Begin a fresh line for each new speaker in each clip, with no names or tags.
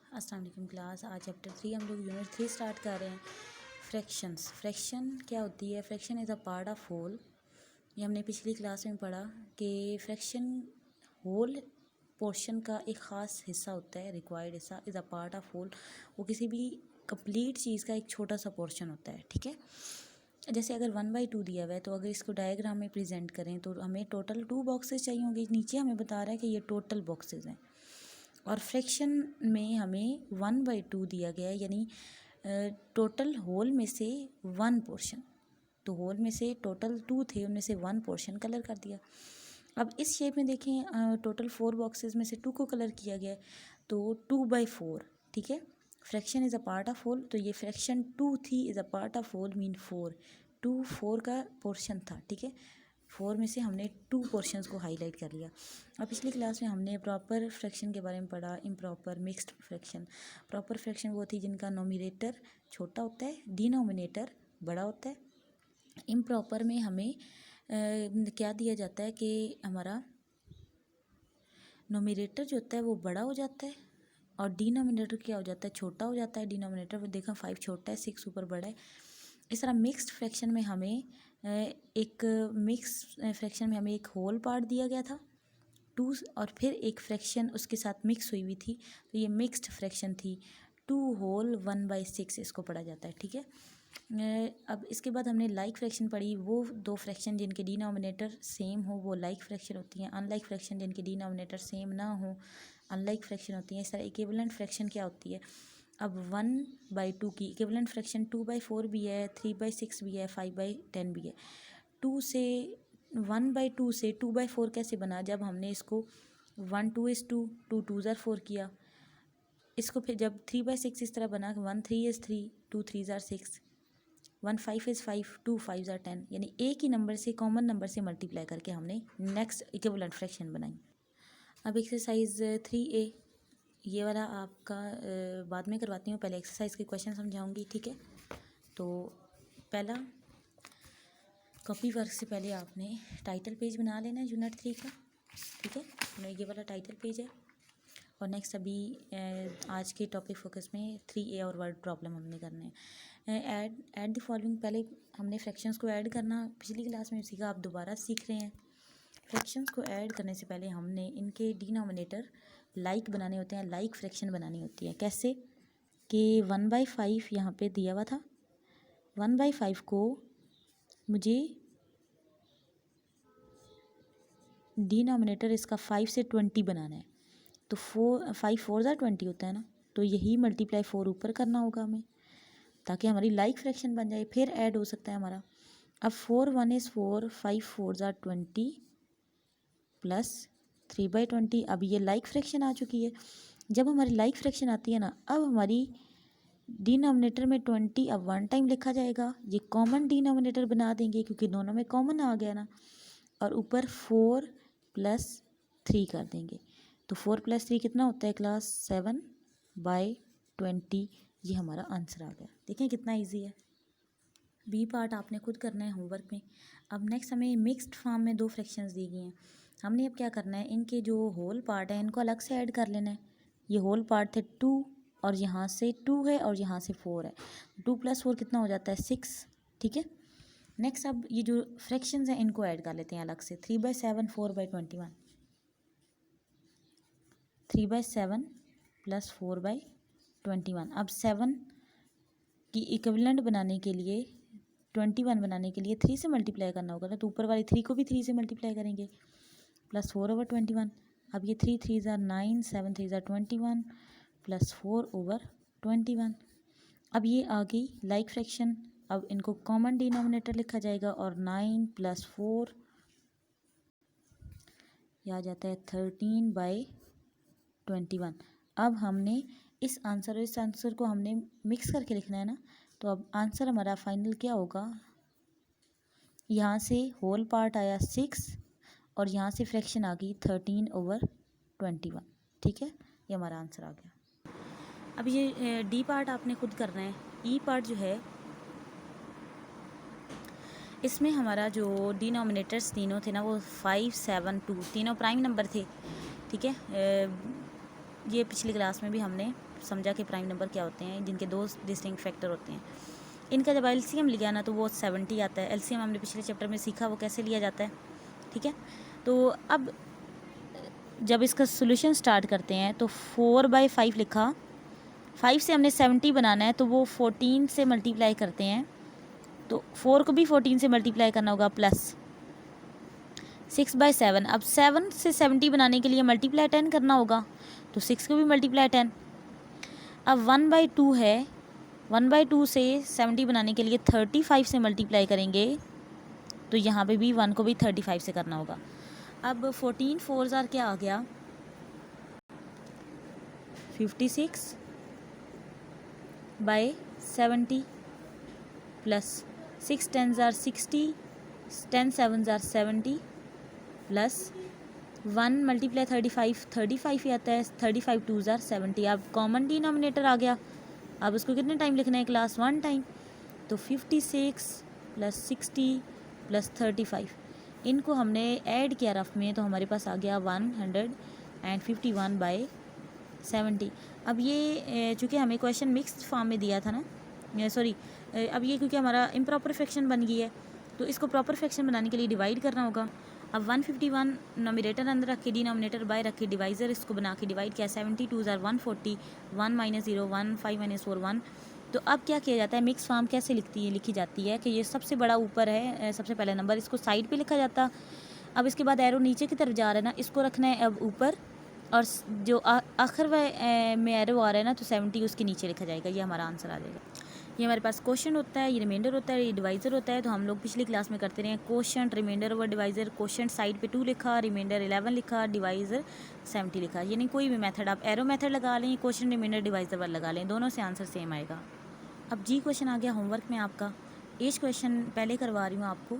अस्सलाम वालेकुम क्लास। आज चैप्टर 3 हम लोग यूनिट 3 स्टार्ट कर रहे हैं। फ्रैक्शंस। फ्रैक्शन क्या होती है? Fraction is a part of whole. ये हमने पिछली क्लास में पढ़ा कि फ्रैक्शन होल पोर्शन का एक ख़ास हिस्सा होता है, रिक्वायर्ड हिस्सा is a part of whole. वो किसी भी कंप्लीट चीज़ का एक छोटा सा पोर्शन होता है, ठीक है। जैसे अगर 1/2 दिया हुआ है तो अगर इसको डायग्राम में प्रेजेंट करें तो हमें टोटल 2 बॉक्सेस चाहिए होंगे। नीचे हमें बता रहा है कि ये टोटल बॉक्सेस हैं और फ्रैक्शन में हमें 1/2 दिया गया है, यानी टोटल होल में से 1 पोर्शन। तो होल में से टोटल 2 थे, उनमें से 1 पोर्शन कलर कर दिया। अब इस शेप में देखें, टोटल 4 बॉक्सेस में से 2 को कलर किया गया है, तो 2/4, ठीक है। Fraction is a part of whole, तो ये फ्रैक्शन 2 थी, is a part of whole mean 4। 4 का पोर्शन था, ठीक है। 4 में से हमने 2 पोर्शंस को हाईलाइट कर लिया। अब पिछली क्लास में हमने प्रॉपर फ्रैक्शन के बारे में पढ़ा, improper, mixed fraction. Proper fraction वो थी जिनका नोमिनेटर छोटा होता है, डिनोमिनेटर बड़ा होता है। इम्प्रॉपर में हमें क्या दिया जाता है कि हमारा नोमिनेटर जो होता है वो बड़ा हो जाता है और डिनोमिनेटर क्या हो जाता है, छोटा हो जाता है। डिनोमिनेटर में देखा 5 छोटा है, 6 ऊपर बड़ा है। इस तरह मिक्स्ड फ्रैक्शन में हमें एक होल पार्ट दिया गया था 2, और फिर एक फ्रैक्शन उसके साथ मिक्स हुई हुई थी, तो ये मिक्स्ड फ्रैक्शन थी। 2 होल 1/6 इसको पढ़ा जाता है, ठीक है। अब इसके बाद हमने लाइक फ्रैक्शन पढ़ी। वो 2 फ्रैक्शन जिनके डिनोमिनेटर सेम हो वो लाइक फ्रैक्शन होती हैं। अनलाइक फ्रैक्शन जिनके डिनोमिनेटर सेम ना हो अनलाइक फ्रैक्शन होती हैं। इस तरह इक्विवेलेंट फ्रैक्शन क्या होती है? अब 1/2 की इक्विवेलेंट फ्रैक्शन 2/4 भी है, 3/6 भी है, 5/10 भी है। 1/2 से 2/4 कैसे बना? जब हमने इसको 1 2 is 2, 2 2s are 4 किया। इसको फिर जब 3/6 इस तरह बना, 1 3 is 3, 2 3s are 6, 1 5 is 5, 2 5s are 10, यानी एक ही नंबर से, कॉमन नंबर से मल्टीप्लाई करके हमने नेक्स्ट इक्विवेलेंट फ्रैक्शन बनाई। अब एक्सरसाइज 3A ये वाला आपका बाद में करवाती हूँ, पहले एक्सरसाइज के क्वेश्चन समझाऊंगी, ठीक है। तो पहला कॉपी वर्क से पहले आपने टाइटल पेज बना लेना है यूनिट 3 का, ठीक है। ये वाला टाइटल पेज है। और नेक्स्ट अभी आज के टॉपिक फोकस में 3A और वर्ड प्रॉब्लम हमने करने हैं। ऐड द फॉलोइंग, पहले हमने फ्रैक्शंस को ऐड करना पिछली क्लास में सीखा, आप दोबारा सीख रहे हैं। फ्रैक्शंस को ऐड करने से पहले हमने इनके डिनोमिनेटर लाइक बनाने होते हैं, लाइक फ्रैक्शन बनानी होती है। कैसे कि 1/5 यहाँ पे दिया हुआ था, 1/5 को मुझे डिनोमिनेटर इसका 5 से 20 बनाना है, तो 5 4 20 होता है ना, तो यही मल्टीप्लाई 4 ऊपर करना होगा हमें, ताकि हमारी लाइक फ्रैक्शन बन जाए, फिर ऐड हो सकता है हमारा। अब 4 1 is 4, 5 4s are 20 प्लस 3/20। अब ये लाइक फ्रैक्शन आ चुकी है। जब हमारी लाइक फ्रैक्शन आती है ना, अब हमारी डिनोमिनेटर में 20 अब 1 टाइम लिखा जाएगा, ये कॉमन डिनोमिनेटर बना देंगे क्योंकि दोनों में कॉमन आ गया ना, और ऊपर 4 + 3 कर देंगे। तो 4 + 3 कितना होता है क्लास? 7/20। ये हमारा आंसर आ गया। देखें कितना इजी है। बी पार्ट आपने खुद करना है होमवर्क में। अब नेक्स्ट हमें मिक्स्ड फॉर्म में 2 फ्रैक्शंस दी गई हैं। हमने अब क्या करना है, इनके जो होल पार्ट है इनको अलग से ऐड कर लेना है। ये होल पार्ट थे 2, और यहाँ से 2 है और यहाँ से 4 है। 2 + 4 कितना हो जाता है? 6, ठीक है। नेक्स्ट अब ये जो फ्रैक्शंस हैं इनको ऐड कर लेते हैं अलग से। 3/7 4/21, 3/7 + 4/21। अब 7 की इक्विवेलेंट बनाने के लिए, 21 बनाने के लिए 3 से मल्टीप्लाई करना होगा ना, तो ऊपर वाली 3 को भी 3 से मल्टीप्लाई करेंगे, प्लस 4/21। अब ये 3 3s are 9, 7 3s are 21 plus 4/21। अब ये आ गई लाइक फ्रैक्शन। अब इनको कॉमन डिनोमिनेटर लिखा जाएगा और 9 + 4 यह आ जाता है 13/21। अब हमने इस आंसर को हमने मिक्स करके लिखना है ना, तो अब आंसर हमारा फाइनल क्या होगा? यहाँ से होल पार्ट आया 6 और यहाँ से फ्रैक्शन आ गई 13/21, ठीक है। ये हमारा आंसर आ गया। अब ये डी पार्ट आपने खुद करना है। ई पार्ट जो है इसमें हमारा जो डिनोमिनेटर्स तीनों थे ना, वो 5 7 2 तीनों प्राइम नंबर थे, ठीक है। ये पिछली क्लास में भी हमने समझा कि प्राइम नंबर क्या होते हैं, जिनके दो डिस्टिंक्ट फैक्टर होते हैं। इनका जब एलसीएम लिया ना तो वो 70 आता है। एलसीएम हमने पिछले चैप्टर में सीखा वो कैसे लिया जाता है, ठीक है। तो अब जब इसका सोल्यूशन स्टार्ट करते हैं तो 4/5 लिखा, 5 से हमने 70 बनाना है तो वो 14 से मल्टीप्लाई करते हैं, तो 4 को भी 14 से मल्टीप्लाई करना होगा, प्लस 6/7। अब 7 से 70 बनाने के लिए मल्टीप्लाई 10 करना होगा, तो 6 को भी मल्टीप्लाई 10। अब 1/2 है, 1/2 से 70 बनाने के लिए 35 से मल्टीप्लाई करेंगे, तो यहाँ पे भी 1 को भी 35 से करना होगा। अब 14 4 क्या आ गया, 56/70 प्लस 6 10 60, 10 7 70 प्लस 1 मल्टीप्लाई 35 ही आता है, 35 2 70। अब कॉमन डिनोमिनेटर आ गया, अब उसको कितने टाइम लिखना है, क्लास 1 टाइम, तो 56 प्लस 60 प्लस 35, इनको हमने ऐड किया रफ में तो हमारे पास आ गया 151/70। अब ये चूँकि हमें क्वेश्चन मिक्स्ड फॉर्म में दिया था ना, सॉरी, अब ये क्योंकि हमारा इम्प्रॉपर फ्रैक्शन बन गई है तो इसको प्रॉपर फ्रैक्शन बनाने के लिए डिवाइड करना होगा। अब 151 नोमिनेटर अंदर रख के डिनोमिनेटर बाय रख के डिवाइज़र इसको बना के डिवाइड किया, 70 2 140, 1 - 0 1, 5 - 4 1। तो अब क्या किया जाता है, मिक्स फॉर्म कैसे लिखी जाती है कि ये सबसे बड़ा ऊपर है, सबसे पहला नंबर, इसको साइड पे लिखा जाता। अब इसके बाद एरो नीचे की तरफ जा रहा है ना, इसको रखना है अब ऊपर, और जो आखिर में एरो आ रहा है ना तो 70 उसके नीचे लिखा जाएगा। ये हमारा आंसर आ जाएगा। ये हमारे पास क्वेश्चन होता है, ये रिमाइंडर होता है, ये डिवाइज़र होता है। तो हम लोग पिछली क्लास में करते रहे हैं क्वेश्चन, रिमाइंडर और डिवाइज़र। क्वेश्चन साइड पे 2 लिखा, रिमाइंडर 11 लिखा, डिवाइज़र 70 लिखा। यानी कोई भी मेथड, आप एरो मेथड लगा लें, क्वेश्चन रिमाइंडर डिवाइज़र वाला लगा लें, दोनों से आंसर सेम आएगा। अब जी क्वेश्चन आ गया होमवर्क में आपका। एज क्वेश्चन पहले करवा रही हूँ आपको,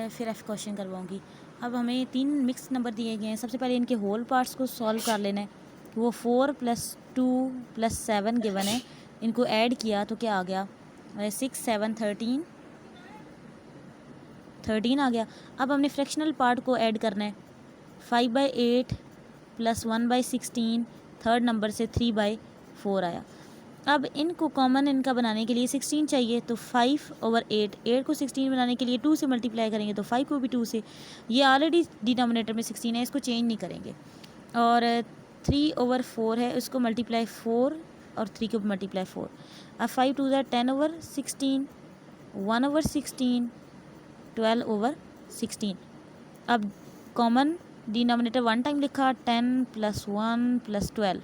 फिर एफ क्वेश्चन करवाऊँगी। अब हमें 3 मिक्स नंबर दिए गए हैं। सबसे पहले इनके होल पार्ट्स को सॉल्व कर लेना है। वो 4 + 2 + 7 गिवन है, इनको ऐड किया तो क्या आ गया, 6 7 13 आ गया। अब हमने फ्रैक्शनल पार्ट को ऐड करना है, 5/8 + 1/16, थर्ड नंबर से 3/4 आया। अब इनको कॉमन इनका बनाने के लिए 16 चाहिए, तो 5/8, 8 को 16 बनाने के लिए 2 से मल्टीप्लाई करेंगे, तो 5 को भी 2 से। ये ऑलरेडी डिनोमिनेटर में 16 है, इसको चेंज नहीं करेंगे। और 3/4 है, उसको मल्टीप्लाई 4 और 3 को मल्टीप्लाई 4। अब 5 2 10/16, 1/16, 12/16। अब कॉमन डिनोमिनेटर 1 टाइम लिखा, 10 + 1 + 12,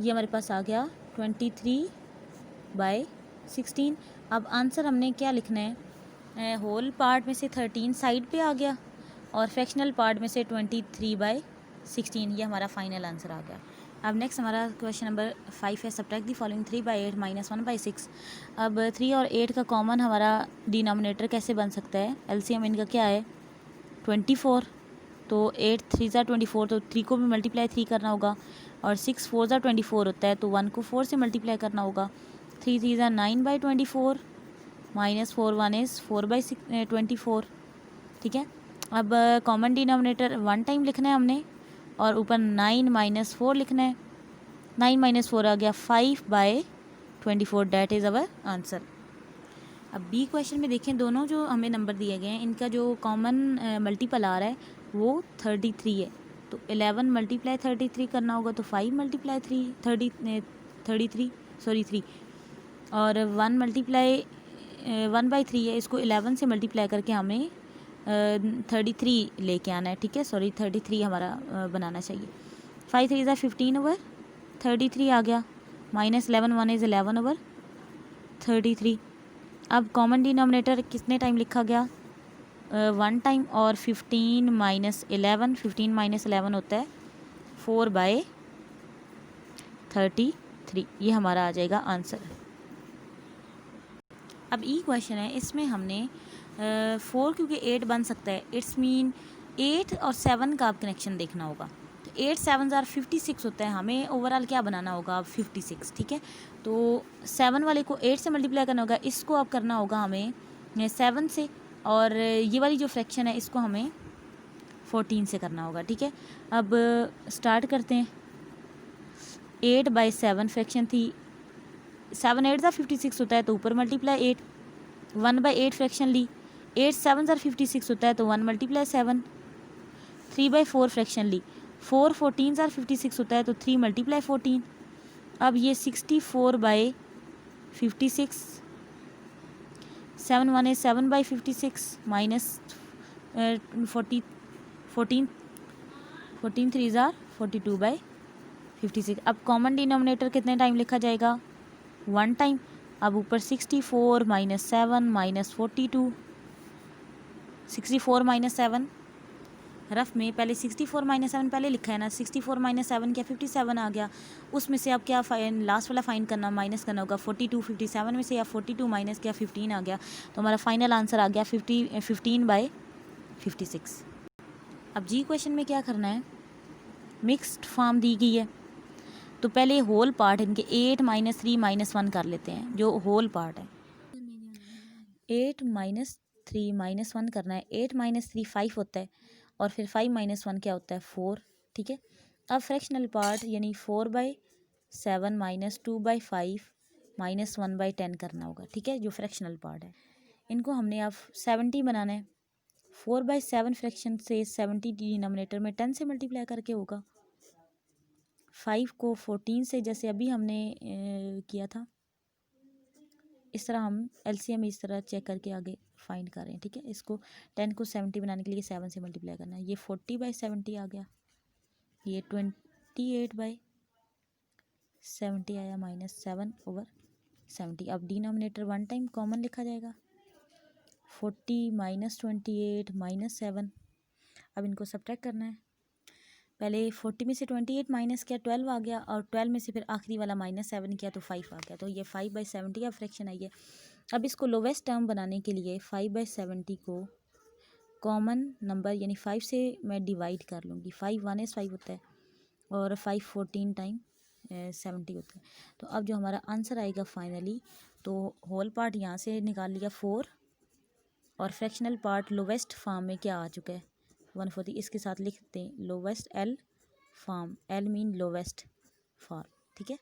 ये हमारे पास आ गया 23/16। अब आंसर हमने क्या लिखना है, होल पार्ट में से 13 साइड पे आ गया और फ्रैक्शनल पार्ट में से 23/16, ये हमारा फाइनल आंसर आ गया। अब नेक्स्ट हमारा क्वेश्चन नंबर 5 है, सब्ट्रैक्ट दी फॉलोइंग 3/8 - 1/6। अब 3 और 8 का कॉमन हमारा डिनोमिनेटर कैसे बन सकता है, एलसीएम इनका क्या है, 24। तो 8 3 24, तो 3 को भी मल्टीप्लाई 3 करना होगा, और 6 4 24 होता है, तो 1 को 4 से मल्टीप्लाई करना होगा। 3 3 9/24, -4 1 इज़ 4/24, ठीक है। अब कॉमन डिनोमिनेटर 1 टाइम लिखना है हमने, और ऊपर 9 - 4 लिखना है। 9 - 4 आ गया 5/24, डैट इज़ अवर आंसर। अब बी क्वेश्चन में देखें, दोनों जो हमें नंबर दिए गए हैं इनका जो कॉमन मल्टीपल आ रहा है वो 33 है, तो 11 × 33 करना होगा, तो 5 × 3 और 1/3 है, इसको 11 से मल्टीप्लाई करके हमें 33 लेके आना है, ठीक है। सॉरी 33 हमारा बनाना चाहिए। 5 3 15/33 आ गया, -11 1 इज़ 11/33। अब कॉमन डिनोमिनेटर कितने टाइम लिखा गया, 1 टाइम, और 15 - 11, 15 - 11 होता है 4/33, ये हमारा आ जाएगा आंसर। अब ई क्वेश्चन है, इसमें हमने 4 क्योंकि 8 बन सकता है, इट्स मीन 8 और 7 का आप कनेक्शन देखना होगा। तो 8 7 56 होता है, हमें ओवरऑल क्या बनाना होगा, 56, ठीक है। तो 7 वाले को 8 से मल्टीप्लाई करना होगा, इसको अब करना होगा हमें 7 से, और ये वाली जो फ्रैक्शन है इसको हमें 14 से करना होगा, ठीक है। अब स्टार्ट करते हैं। 8/7 फ्रैक्शन थी, 7 8 ज़ा 56 होता है तो ऊपर मल्टीप्लाई 8। 1/8 फ्रैक्शन ली, 8 7 ज़ा 56 होता है तो 1 मल्टीप्लाई 7। 3/4 फ्रैक्शन ली, 4 14 ज़ा 56 होता है तो 3 मल्टीप्लाई 14। अब ये 64/56, 7 1 is 7/56 माइनस 14 3 ज़ा 42/56। अब कॉमन डिनोमिनेटर कितने टाइम लिखा जाएगा? 1 टाइम। अब ऊपर 64 माइनस 7 माइनस 42, 64 माइनस 7 रफ में पहले 64 माइनस 7 पहले लिखा है ना, 64 माइनस 7 क्या 57 आ गया। उसमें से अब क्या लास्ट वाला फाइन करना, माइनस करना होगा 42। 57 में से या 42 माइनस क्या 15 आ गया, तो हमारा फाइनल आंसर आ गया 15/56। अब जी क्वेश्चन में क्या करना है, मिक्स्ड फॉर्म दी गई है तो पहले होल पार्ट इनके 8 - 3 - 1 कर लेते हैं। जो होल पार्ट है 8 - 3 - 1 करना है। 8 - 3 5 होता है और फिर 5 - 1 क्या होता है 4, ठीक है। अब फ्रैक्शनल पार्ट यानी 4/7 - 2/5 - 1/10 करना होगा, ठीक है, जो फ्रैक्शनल पार्ट है। इनको हमने अब 70 बनाना है। 4/7 फ्रैक्शन से 70 डिनोमिनेटर में 10 से मल्टीप्लाई करके होगा। 5 को 14 से जैसे अभी हमने किया था, इस तरह हम एलसीएम इस तरह चेक करके आगे फाइंड कर रहे हैं, ठीक है। इसको 10 को 70 बनाने के लिए 7 से मल्टीप्लाई करना है। ये 40/70 आ गया, ये 28/70 आया, -7/70। अब डिनोमिनेटर 1 टाइम कॉमन लिखा जाएगा, 40 - 28 - 7। अब इनको सब्ट्रैक्ट करना है। पहले 40 में से 28 माइनस किया 12 आ गया, और 12 में से फिर आखिरी वाला -7 किया तो 5 आ गया। तो ये 5/70 का फ्रैक्शन आई है। अब इसको लोवेस्ट टर्म बनाने के लिए 5/70 को कॉमन नंबर यानी 5 से मैं डिवाइड कर लूँगी। 5 1 is 5 होता है और 5 14 टाइम 70 होता है। तो अब जो हमारा आंसर आएगा फाइनली, तो होल पार्ट यहाँ से निकाल लिया 4 और फ्रैक्शनल पार्ट लोवेस्ट फॉर्म में क्या आ चुका है 140। इसके साथ लिखते हैं lowest L form, L mean lowest form, ठीक है।